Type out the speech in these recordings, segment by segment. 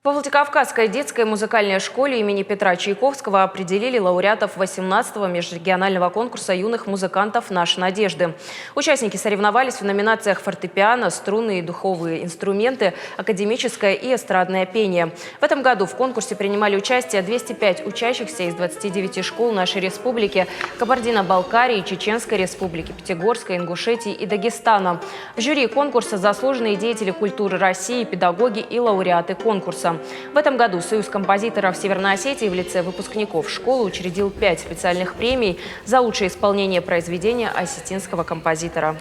Во Владикавказской детской музыкальной школе имени Петра Чайковского определили лауреатов 18-го межрегионального конкурса юных музыкантов «Наши надежды». Участники соревновались в номинациях фортепиано, струнные и духовые инструменты, академическое и эстрадное пение. В этом году в конкурсе принимали участие 205 учащихся из 29 школ нашей республики, Кабардино-Балкарии, Чеченской республики, Пятигорской, Ингушетии и Дагестана. В жюри конкурса заслуженные деятели культуры России, педагоги и лауреаты конкурса. В этом году Союз композиторов Северной Осетии в лице выпускников школы учредил 5 специальных премий за лучшее исполнение произведения осетинского композитора.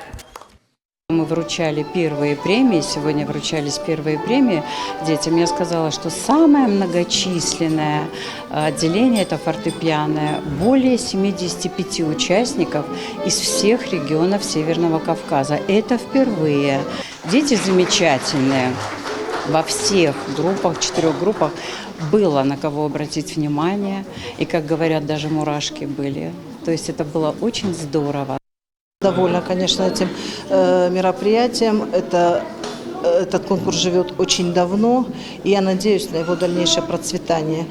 Мы вручали первые премии, сегодня вручались первые премии детям. Я сказала, что самое многочисленное отделение – это фортепиано. Более 75 участников из всех регионов Северного Кавказа. Это впервые. Дети замечательные. Во всех группах, 4 группах было на кого обратить внимание. И, как говорят, даже мурашки были. То есть это было очень здорово. Довольна, конечно, этим мероприятием. Этот конкурс живет очень давно, и я надеюсь на его дальнейшее процветание.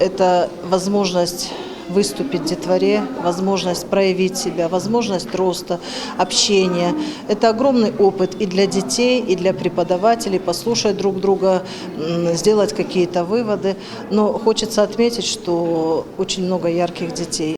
Это возможность выступить детворе, возможность проявить себя, возможность роста, общения. Это огромный опыт и для детей, и для преподавателей, послушать друг друга, сделать какие-то выводы. Но хочется отметить, что очень много ярких детей.